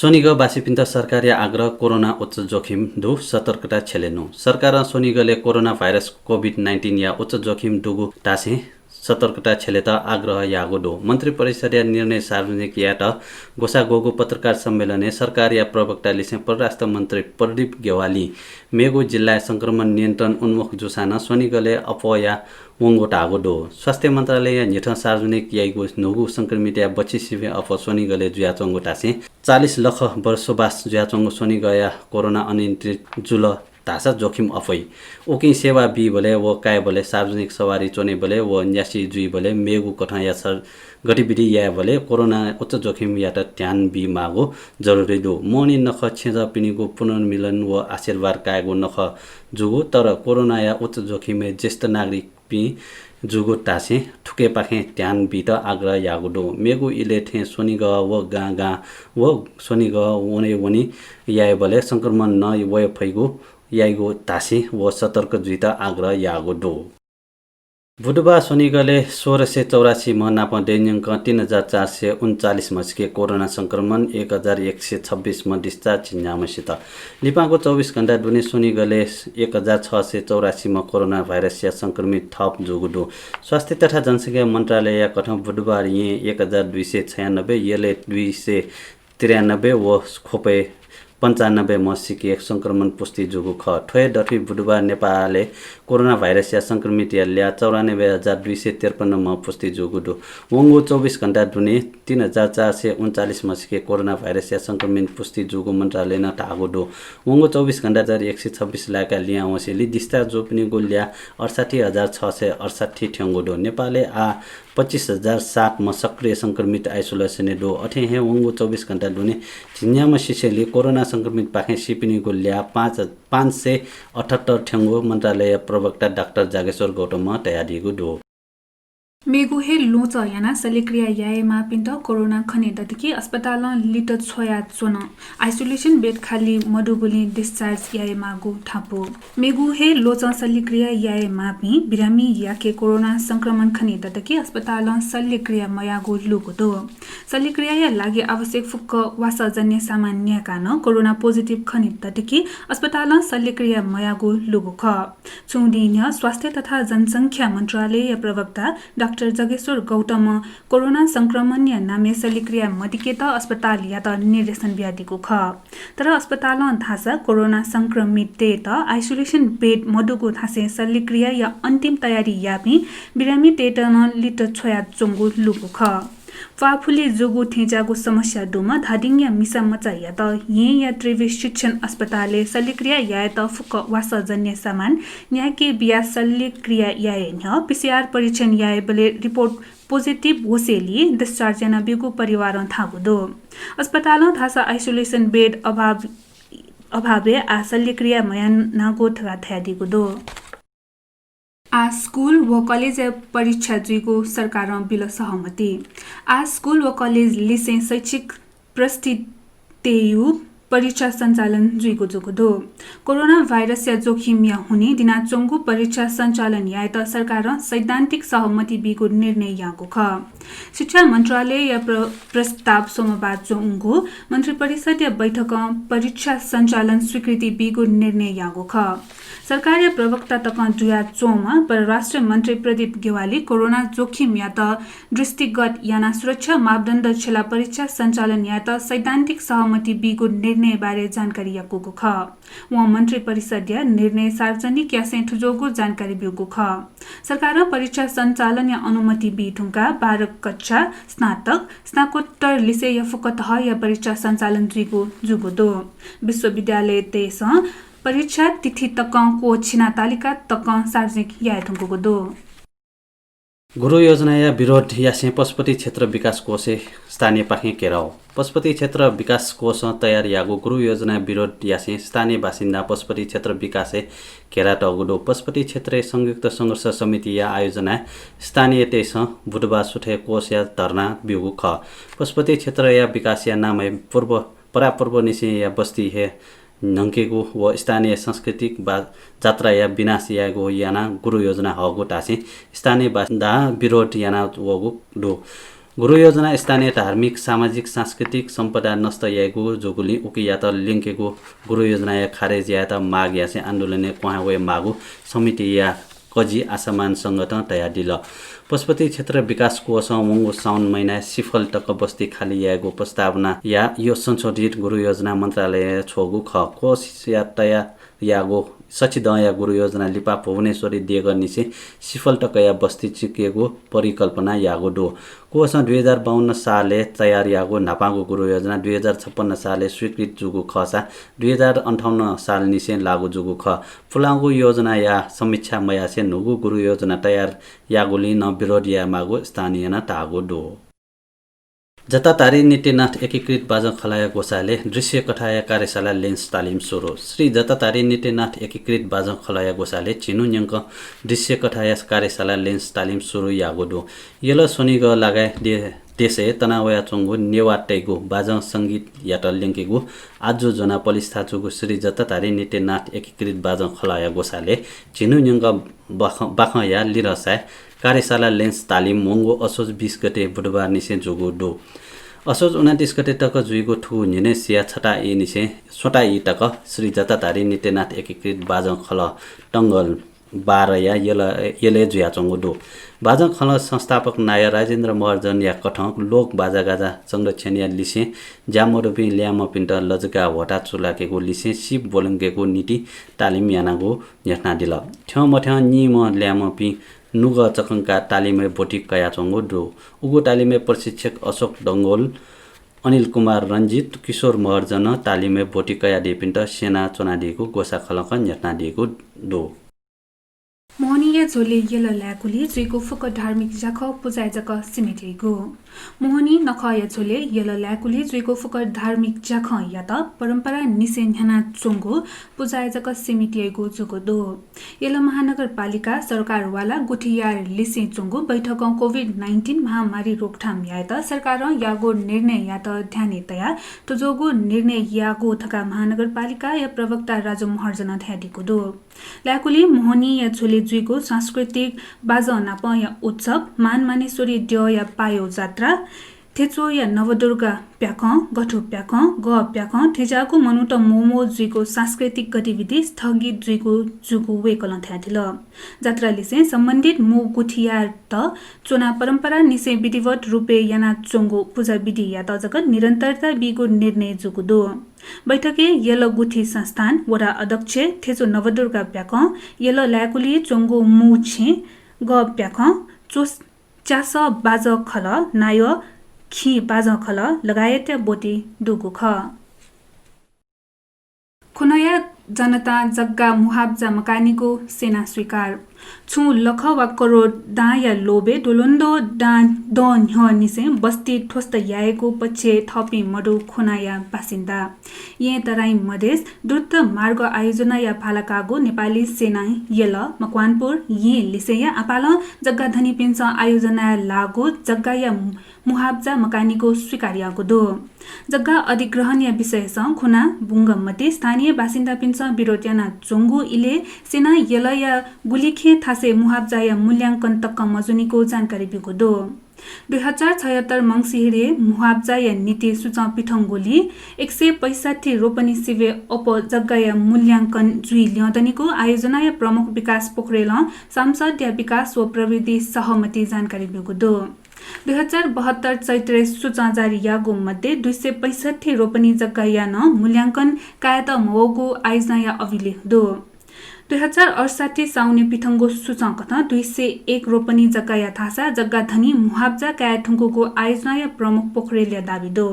सोनिगबासी पिन्त सरकारी आग्रह कोरोना उच्च जोखिम दु सतर्कता छेलेनु सरकार सोनिगले कोरोना भाइरस कोभिड-19 या उच्च जोखिम दुगु टासे सतर्कता छेलेता आग्रह यागो दो मन्त्री परिषदीय निर्णय सार्वजनिक यात गोसागोगो पत्रकार सम्मेलने सरकार या प्रवक्ता लिसे परराष्ट्र मन्त्री प्रदीप गेवाली मेगु जिल्ला संक्रमण नियन्त्रण उन्मुख जुसाना सोनिगले अपया वंगोटा आगो स्वास्थ्य मन्त्रालय निठ सार्वजनिक याइगो नुगु संक्रमित या बच्ची सिभे अप सोनिगले जुया चंगोटासे 40 लाख वर्षोबास जुया चंगो सोनिगया कोरोना अनियन्त्रित जुल तासा जोखिम अफै ओकी सेवा बी बोले वो काय बोले सार्वजनिक सवारी चोने बोले वो न्यासी जुई बोले मेगु कठा या सर गतिविधि या बोले कोरोना उच्च जोखिम या त ध्यान बी मागो जरुरी दो मोनी नख छेजा पिनिगो पुनर्मिलन व आशीर्वाद कायगो नख जुगो तर कोरोना या उच्च जोखिम ज्येष्ठ नागरिक पि जुगो टासे ठुके पाखे ध्यान बी त आग्रह यागो दो मेगु इले थे सोनिग व गा व सोनिग वने वनी याय बोले संक्रमण न वय फैगो याइगो तासी व सतर्क जुइता आग्रह यागो दो बुधबार सोनिगले 1684 मा नाप दैनिक 3439 मस्के कोरोना संक्रमण 1126 मा डिस्चार्ज न्यामसित लिपाको 24 घण्टा दुने सोनिगले 1684 मा कोरोना भाइरस या संक्रमित थप जोगुदो स्वास्थ्य तथा जनसंख्या मन्त्रालय कठौं बुधबार ये 1296 यले 293 व खोपे 95 मसिके संक्रमण पुष्टि जुगु ख ठोय डठी बुधबार नेपालले कोरोना भाइरस या संक्रमित या 94253 म पुष्टि जुगु दो वंगो 24 घण्टा दुने 3439 मसिके कोरोना भाइरस या संक्रमित पुष्टि जुगु मन्त्रालय न टागो दो वंगो 24 घण्टा 126 लाका लिया वसेली दिस्ता जो पनि गोल्या 68668 ठ्याङ्गो दो नेपालले आ 25007 म सक्रिय संक्रमित आइसोलेसन दो अथे हे वंगो 24 घण्टा दुने झिन्यामा शिशेले कोरोना संक्रमित पाखे सिपिनी गोल्या 578 ठ्याङ्गो मन्त्रालय प्रवक्ता डाक्टर जागेश्वर गौतम तयारीगु दो मेगुहे लोच याना सलिक्रिया याएमा पिन्ट कोरोना खने दतकी अस्पताल लिट छोया चोन आइसोलेसन बेड खाली मडुबुली डिस्चार्ज याएमा गु थापो मेगुहे लोच सलिक्रिया याएमा पि बिरामी याके कोरोना संक्रमण खने दतकी अस्पताल सलिक्रिया मया गु लुगु दो सलिक्रिया या लागि आवश्यक फुक्क वासजन्य सामान्य कान कोरोना पोजिटिभ खने दतकी अस्पताल सलिक्रिया मया गु लुगु ख चुदिन्य स्वास्थ्य तथा जनसंख्या मन्त्रालय प्रवक्ता डाक्टर जगेश्वर गौतम कोरोना संक्रमण या नामे सलिक्रिया मदिकेत अस्पताल या त निर्देशन ब्यादिको ख तर अस्पताल थासा कोरोना संक्रमित त आइसोलेसन बेड मडुको थासे सलिक्रिया या अन्तिम तयारी यापि बिरामी टेटन लिट छोया चोंगु लुगु ख फाफुली जोगु थेजागु समस्या दुमा धादिङ या मिसा मचा या त या त्रिवी शिक्षण अस्पतालले सलिक्रिया या त फुक वासजन्य सामान न्याके बिया सलिक्रिया या न पीसीआर परीक्षण या बले रिपोर्ट पोजिटिभ होसेली डिस्चार्ज या बिगु परिवार थागु दो अस्पताल थासा आइसोलेसन बेड अभावे आ सलिक्रिया मयान नागो थगा थ्यादिगु दो आज स्कूल व कलेज परीक्षा जुइगो सरकार बिल सहमति आज स्कूल व कलेज लिसे शैक्षिक प्रस्तुतियु परीक्षा सञ्चालन जुइगो जोगो दो कोरोना भाइरस या जोखिम या हुने दिना चोंगु परीक्षा सञ्चालन या त सरकार सैद्धान्तिक सहमति बिगो निर्णय यागो ख शिक्षा मन्त्रालय या प्रस्ताव सोमबार चोंगु मन्त्री परिषद या बैठक परीक्षा सञ्चालन स्वीकृति बिगो निर्णय यागो ख सरकारी प्रवक्ता तक जुया चोमा परराष्ट्र मन्त्री प्रदीप गेवाली कोरोना जोखिम या त दृष्टिगत याना सुरक्षा मापदण्ड छेला परीक्षा सञ्चालन या त सैद्धान्तिक सहमति बिगो निर्णय बारे जानकारी याको ख वहाँ मन्त्री परिषदीय निर्णय सार्वजनिक या से ठुजोगो जानकारी बिगो ख सरकार परीक्षा सञ्चालन या अनुमति बि ठुङ्का 12 कक्षा स्नातक स्नाकोत्तर लिसे या फुकतह या परीक्षा सञ्चालन जुगो दो विश्वविद्यालय तेस परीक्षा तिथि तक को छिना तालिका तक सार्वजनिक या ठुङ्को दो गुरु योजना या विरोध या से पशुपति क्षेत्र विकास कोष स्थानीय पाखे केराओ पशुपति क्षेत्र विकास कोष तयार यागो गुरु योजना विरोध या से स्थानीय बासिन्दा पशुपति क्षेत्र विकास केरा टगुडो पशुपति क्षेत्र संयुक्त संघर्ष समिति या आयोजना स्थानीय तेस बुधबार सुठे कोष या धरना बिगु ख पशुपति क्षेत्र या विकास या नाम पूर्व निसे या बस्ती है नंकेको व स्थानीय सांस्कृतिक जात्रा या विनाश यागो याना गुरु योजना हगो टासे स्थानीय बासिन्दा विरोध याना वगो दो गुरु योजना स्थानीय धार्मिक सामाजिक सांस्कृतिक सम्पदा नष्ट यागु जोगुली उकी या त लिङ्केको गुरु योजना या खारेज या त माग या से आन्दोलनले कहाँ वे मागु समिति या कजी आसमान संगठन तयार दिल पशुपति क्षेत्र विकास कोष मंगो साउन महिना सिफल टक बस्ती खाली यागो प्रस्तावना या यो संशोधित गुरु योजना मन्त्रालय छोगु ख कोष या तयार यागो सचिदया गुरु योजना लिपा भुवनेश्वरी दिएग निसे सिफल टकया बस्ती चिकिएको परिकल्पना यागो डो कोष 2052 सालले तयार यागो नापागो गुरु योजना 2056 सालले स्वीकृत जुगु खसा 2058 साल निसे लागु जुगु ख फुलागु योजना या समीक्षा मयासे नुगु गुरु योजना तयार यागोली न विरोध या मागो स्थानीय न तागो डो जतातारी नित्यनाथ एकीकृत बाजा खलाया गोसाले दृश्य कथाया कार्यशाला लेन्स तालिम सुरु श्री जतातारी नित्यनाथ एकीकृत बाजा खलाया गोसाले चिनुन्यंक दृश्य कथाया कार्यशाला लेन्स तालिम सुरु यागोडो यलो सोनिग लगाए देशे तनावया चोंगु नेवार टेगु बाजा संगीत याटल लिंकेगु आजु जना पलिस्थाचुगु श्री जतातारी नित्यनाथ एकीकृत बाजा खलाया गोसाले चिनुन्यंक बाखया लिरसाय कार्यशाला लेन्स तालिम मंगो असोज 20 गते बुधबार निसे जोगो डो असोज 29 गते तक जुइगो ठु निने सिया छटा ए निसे छोटा ई तक श्री जतातारी नित्यनाथ एकीकृत बाजा खल टंगल 12 या यले जुया चंगो डो बाजा खल संस्थापक नाय राजेन्द्र महर्जन या कठक लोक बाजा गाजा संरक्षण या लिसे जामोरपि ल्याम पिन्ट लजका वटा चुलाकेको लिसे शिव बोलंगेको नीति तालिम यानागो यस्ना दिल ठ्य मठ्य नि म ल्याम पि नुग चकंका तालिमे बोटी कया चंगो डो उगो तालिमे प्रशिक्षक अशोक डंगोल अनिल कुमार रंजित किशोर महर्जन तालिमे बोटी कया देपिन्ट सेना चोना दिएको गोसा खलकन यत्ना दिएको डो मोहनीय झोले येलो ल्याकुली जुइको फुक धार्मिक जाख पुजाय जक सिमेटेगो मोहनी नखय झोले येलो ल्याकुली जुइको फुक धार्मिक जाख या त परम्परा निसेन हना चोंगो पुजाय जक सिमेटेगो जुगो दो येलो महानगरपालिका सरकारवाला गुठियार लिसे चोंगो बैठक कोभिड-19 महामारी रोकथाम या त सरकार यागो निर्णय या त ध्याने तया तुजोगो निर्णय यागो थका महानगरपालिका या प्रवक्ता राजु महर्जन ध्यादिको दो ल्याकुली मोहनी या झोले जुइको सांस्कृतिक बाजा नाप या उत्सव मान मानेश्वरी ड्य या पायो जात्रा थेचो या नवदुर्गा प्याख गठो प्याख ग प्याख थेजाको मनुट मोमो जुइको सांस्कृतिक गतिविधि स्थगित जुइको जुगु वेकल थ्याथिल जात्रा लिसे सम्बन्धित मु गुठियार त चोना परम्परा निसे विधिवत रूपे याना चोंगो पूजा विधि या त जगत निरन्तरता बिगो निर्णय जुगु दो बैठके येलो गुठी संस्थान वडा अध्यक्ष थेचो नवदुर्गा प्याख येलो ल्याकुली चोंगो मु छे ग प्याख चोस चास बाज खल नाय खी बाज खल लगायत बोटी डुगु ख खुनया जनता जग्गा मुहाब्जा मकानीको सेना स्वीकार छु लख वा करोड दा या लोबे डोलोन्दो डान दन ह निसे बस्ती ठोस्त याएको पछि थपी मडु खुनाया बासिन्दा ये तराई मधेस द्रुत मार्ग आयोजना या फालाकागो नेपाली सेना येल मकवानपुर ये लिसेया अपाल जग्गा धनी पिन्छ आयोजना लागो जग्गा या मुहाब्जा मकानीको स्वीकार्यको दो जग्गा अधिग्रहण या विषयसँग खुना बुङ्गमती स्थानीय बासिन्दा पिन्छ विरोधयाना चोंगु इले सेना येल या गुलिखे थासे मुहाब्जा या मूल्याङ्कन तक्क मजुनीको जानकारी बिगो दो 2076 मंगसिरे मुहाब्जा या नीति सूचना पिठङ्गोली 165 रोपनी सिवे अप जग्गा या मूल्याङ्कन जुई ल्यादनीको आयोजना या प्रमुख विकास पोखरेल सांसद या विकास व प्रविधि सहमति जानकारी बिगो दो 2072 चैत्र सूचना जारी यागो मध्ये 265 रोपनी जग्गा या न मूल्याङ्कन कायत मवगो आयोजना या अभिलेख दो 2068 साउने पिठङ्गो सूचना कथा 201 रोपनी जग्गा या थासा जग्गा धनी मुहाब्जा कायठुङ्गोको आयोजना या प्रमुख पोखरेल दाबी दो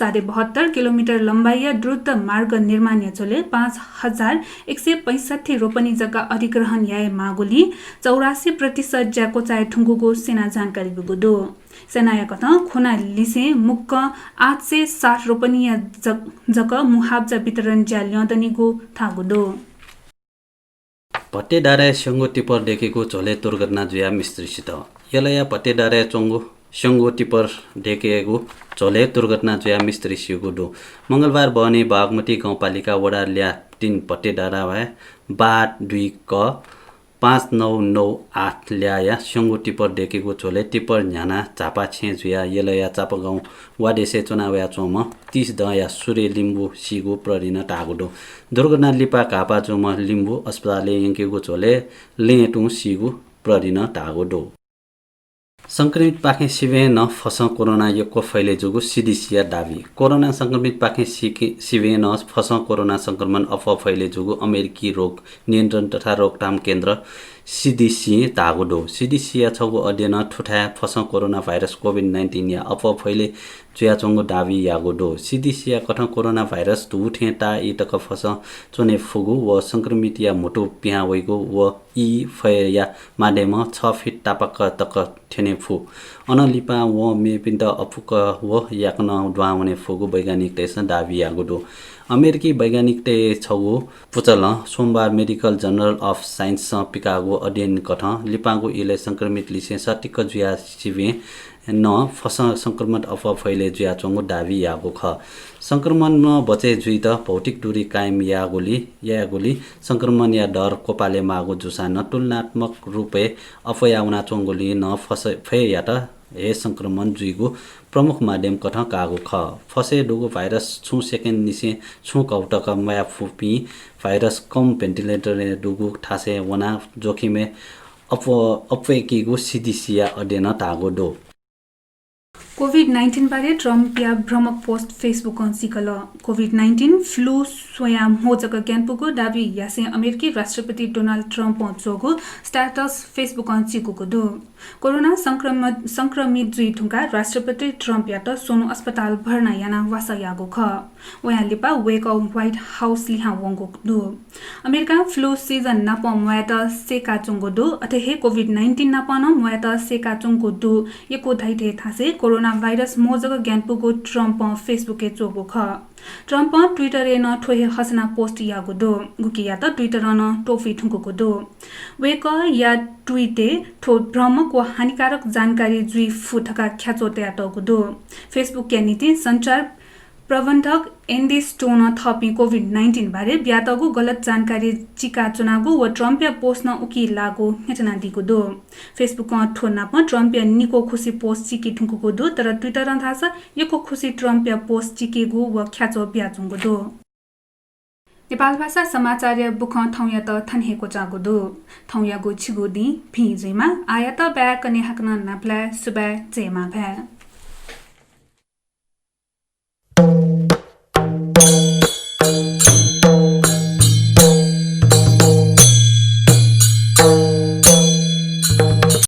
72 किलोमिटर लम्बाई या द्रुत मार्ग निर्माण चले 5165 रोपनी जग्गा अधिग्रहण याए मागोली 84% ज्याको चाहे ठुङ्गोको सेना जानकारी बिगो दो सेना या कथा खुना लिसे मुक्क 860 रोपनी या जग मुहाब्जा वितरण ज्या ल्यादनीको थागो दो पट्टेडारे संगो टिपर देखेको झोले दुर्घटना जुया मिस्त्रीसित यलया पट्टेडारे चोंगो संगो टिपर देखेको झोले दुर्घटना जुया मिस्त्री सिगो दो मंगलबार बने बागमती गाउँपालिका वडा ल्या 3 पट्टेडारा भए बाट 2 क 5998 ल्याया स्यङ्गु टिपर डेकेको चोले टिपर झ्याना झापा छे जुया यलया चापगाउँ वाडेसे चुनावया चोम 30 दया सूर्य लिम्बू सिगु प्ररिन टागुडो दुर्घटना लिपा घापा चोम लिम्बू अस्पतालले यङ्केको चोले लेटु सिगु प्ररिन टागुडो संक्रमित पाखे सिवे न फस कोरोना यको फैले जुगु सीडीसी दावी कोरोना संक्रमित पाखे सिवे न फस कोरोना संक्रमण अफवा फैले जुगु अमेरिकी रोग नियन्त्रण तथा रोकथाम केन्द्र सीडीसी तागुडो सीडीसी छगु अध्ययन ठुठा फस कोरोना भाइरस कोभिड-19 या अफवा फैले जुयाचोंगु दावी यागुडो सीडीसी कठन कोरोना भाइरस धुठे ता इटक फस चोने फुगु व संक्रमित या मोटो पिहा वइगु व ई फया माडेम 6 फिट तापक तक ठेने फु अनलिपा व मेपिन्ट अफुक व याकन द्वाउने फुगु वैज्ञानिक देश दावी यागुडो अमेरिकी वैज्ञानिक ते छगु पुचल सोमबार मेडिकल जर्नल अफ साइन्स पिकागो अध्ययन कथ लिपागु इले संक्रमित लिसे सटिक जुया सिवे न फस संक्रमण अफवा फैले जुया चोंगु दावी यागो ख संक्रमण न बचे जुइ त भौतिक दूरी कायम यागोली संक्रमण या डर कोपाले मागो जुसा न तुलनात्मक रूपे अफयाउना चोंगोली न फस फे या त हे संक्रमण जुइगु प्रमुख माध्यम कथ कागो ख फसे डुगु भाइरस छु सेकेन्ड निसे छु कौटक माया फुपी भाइरस कम भेन्टिलेटर डुगु ठासे वना जोखिमे अपवेकीगु सीडीसी अध्ययन तागो दो कोभिड-19 बारे ट्रम्प या भ्रमक पोस्ट फेसबुक सिकल कोभिड-19 फ्लू स्वयं होजक ज्ञानपुको दावी यासे अमेरिकी राष्ट्रपति डोनाल्ड ट्रम्प जोगो स्ट्याटस फेसबुक सिकुको दो कोरोना संक्रमित जुइ ठुंका राष्ट्रपति ट्रम्प या त सोनु अस्पताल भर्ना याना वासा यागो ख वया लिपा वेक अफ व्हाइट हाउस लिहा वंगो दो अमेरिका फ्लू सीजन नाप मया त सेका चुंगो दो अथे हे कोभिड-19 नापन मया त सेका चुंगो दो यको धाइथे थासे कोरोना भाइरस मोजग ज्ञानपुको ट्रम्प फेसबुके चोगो ख ट्रम्प ट्विटर न ठोहे हसना पोस्ट यागो दो गुकी या त ट्विटर न टोफी ठुंगो दो वेक या ट्विटे ठो भ्रमक व हानिकारक जानकारी जुइ फुटका ख्याचोते आटको दो फेसबुक के नीति संचार प्रबन्धक एन्डी स्टोन थपी कोभिड-19 बारे ब्यातगु गलत जानकारी चिका चुनागु व ट्रम्पिया पोस्ट न उकी लागो हेटना दिगु दो फेसबुक ठोना प ट्रम्पिया निको खुसी पोस्ट चिकी ठुंगु दो तर ट्विटर अन्थास यको खुसी ट्रम्पिया पोस्ट चिकेगु व ख्याचो ब्याचुंगु दो नेपाल भाषा समाचार बुख थौया त थन्हेको चागो दो थौयागु छिगु दि भिजेमा आया त ब्या कने हकन नप्ला सुबा जेमा भ्या